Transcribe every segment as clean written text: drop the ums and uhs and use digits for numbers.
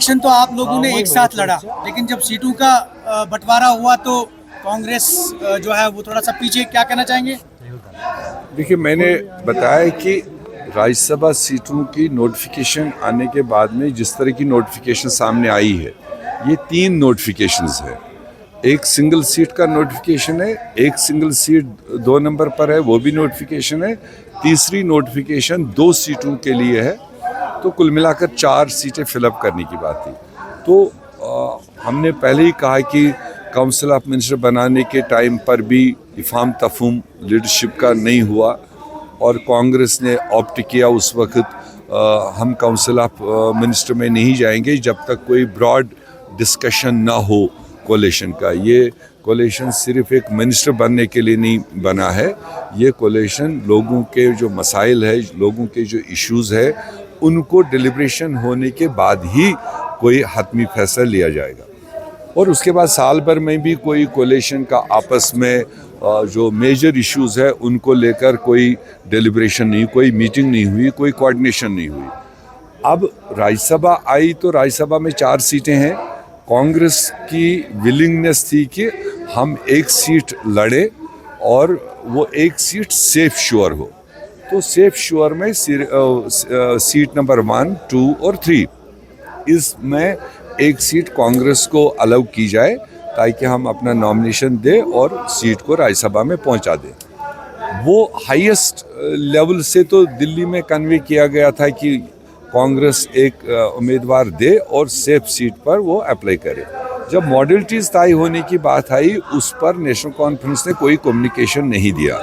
Election तो आप लोगों ने एक साथ लड़ा, लेकिन जब सीटों का बंटवारा हुआ तो कांग्रेस जो है वो थोड़ा सा पीछे, क्या कहना चाहेंगे? देखिए, मैंने बताया कि राज्यसभा सीटों की नोटिफिकेशन आने के बाद में जिस तरह की नोटिफिकेशन सामने आई है, ये 3 नोटिफिकेशंस है। एक सिंगल सीट का नोटिफिकेशन है, एक सिंगल सीट 2 नंबर पर है, वो भी नोटिफिकेशन है, तीसरी नोटिफिकेशन 2 सीटों के लिए है। तो कुल मिलाकर 4 सीटें फिलअप करने की बात थी। तो हमने पहले ही कहा कि काउंसिल ऑफ मिनिस्टर बनाने के टाइम पर भी इफ़ाम तफहूम लीडरशिप का नहीं हुआ और कांग्रेस ने ऑप्ट किया उस वक्त हम काउंसिल ऑफ मिनिस्टर में नहीं जाएंगे जब तक कोई ब्रॉड डिस्कशन ना हो कोलिशन का। ये कोलिशन सिर्फ एक मिनिस्टर बनने के लिए नहीं बना है, ये कोलिशन लोगों के जो मसाइल है, लोगों के जो इश्यूज़ है, उनको डिलिब्रेशन होने के बाद ही कोई हतमी फैसला लिया जाएगा। और उसके बाद साल भर में भी कोई कोलिशन का आपस में जो मेजर इश्यूज़ है उनको लेकर कोई डिलिब्रेशन नहीं, कोई मीटिंग नहीं हुई, कोई कोऑर्डिनेशन नहीं हुई। अब राज्यसभा आई तो राज्यसभा में 4 सीटें हैं। कांग्रेस की विलिंगनेस थी कि हम एक सीट लड़े और वो एक सीट सेफ श्योर हो। तो सेफ श्योर में सीट नंबर 1, 2 और 3 इसमें एक सीट कांग्रेस को अलाउ की जाए ताकि हम अपना नॉमिनेशन दें और सीट को राज्यसभा में पहुंचा दें। वो हाईएस्ट लेवल से तो दिल्ली में कन्वे किया गया था कि कांग्रेस एक उम्मीदवार दे और सेफ सीट पर वो अप्लाई करे। जब मॉडलिटीज़ तय होने की बात आई उस पर नेशनल कॉन्फ्रेंस ने कोई कम्युनिकेशन नहीं दिया,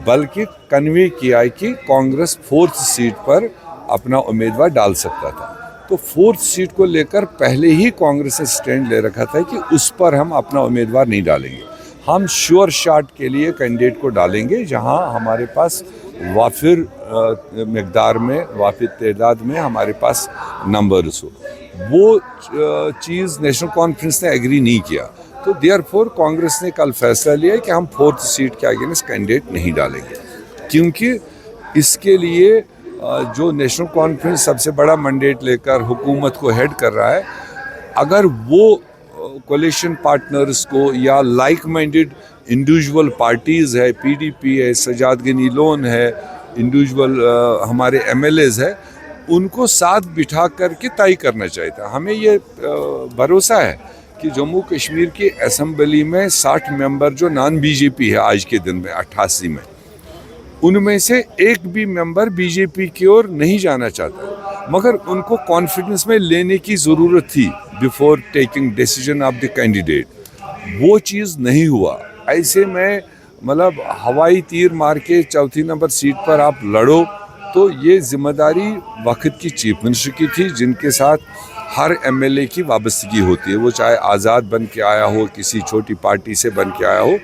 बल्कि कन्वे किया कि कांग्रेस 4th सीट पर अपना उम्मीदवार डाल सकता था। तो 4th सीट को लेकर पहले ही कांग्रेस ने स्टैंड ले रखा था कि उस पर हम अपना उम्मीदवार नहीं डालेंगे, हम श्योर शॉट के लिए कैंडिडेट को डालेंगे जहां हमारे पास वाफिर मिकदार में, वाफिर तादाद में हमारे पास नंबर्स हो। वो चीज़ नेशनल कॉन्फ्रेंस ने एग्री नहीं किया। तो देयरफॉर कांग्रेस ने कल फैसला लिया कि हम 4th सीट के अगेंस्ट कैंडिडेट नहीं डालेंगे, क्योंकि इसके लिए जो नेशनल कॉन्फ्रेंस सबसे बड़ा मैंडेट लेकर हुकूमत को हेड कर रहा है, अगर वो कोलिशन पार्टनर्स को या लाइक माइंडेड इंडिविजुअल पार्टीज़ है, पीडीपी है, सजाद गनी लोन है, इंडिविजुअल हमारे एमएलएज है, उनको साथ बिठा करके तय करना चाहिए था। हमें ये भरोसा है कि जम्मू कश्मीर की असम्बली में 60 मेंबर जो नॉन बीजेपी है आज के दिन में 88 में, उनमें से एक भी मेंबर बीजेपी की ओर नहीं जाना चाहता, मगर उनको कॉन्फिडेंस में लेने की ज़रूरत थी before taking decision of the candidate. वो चीज़ नहीं हुआ। ऐसे में मतलब हवाई तीर मार के 4थी नंबर सीट पर आप लड़ो, तो ये जिम्मेदारी वक्त की चीफ मिनिस्टर की थी, जिनके साथ हर एमएलए की वाबस्तगी होती है, वो चाहे आज़ाद बन के आया हो, किसी छोटी पार्टी से बन के आया हो,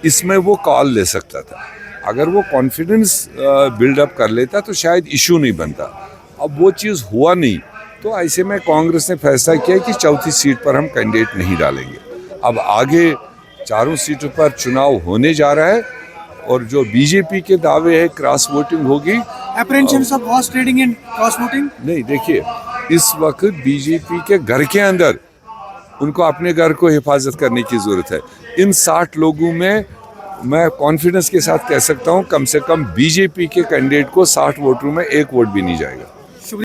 इसमें वो कॉल ले सकता था। अगर वो कॉन्फिडेंस बिल्डअप कर लेता तो शायद इशू नहीं बनता। अब वो चीज़ हुआ नहीं, तो ऐसे में कांग्रेस ने फैसला किया कि 4थी सीट पर हम कैंडिडेट नहीं डालेंगे। अब आगे 4 सीटों पर चुनाव होने जा रहा है और जो बीजेपी के दावे है क्रॉस वोटिंग होगी। Apprehensions of horse trading and cross voting? नहीं, देखिए, इस वक्त बीजेपी के घर के अंदर उनको अपने घर को हिफाजत करने की ज़रूरत है। इन 60 लोगों में मैं कॉन्फिडेंस के साथ कह सकता हूँ कम से कम बीजेपी के कैंडिडेट को 60 वोटों में 1 वोट भी नहीं जाएगा।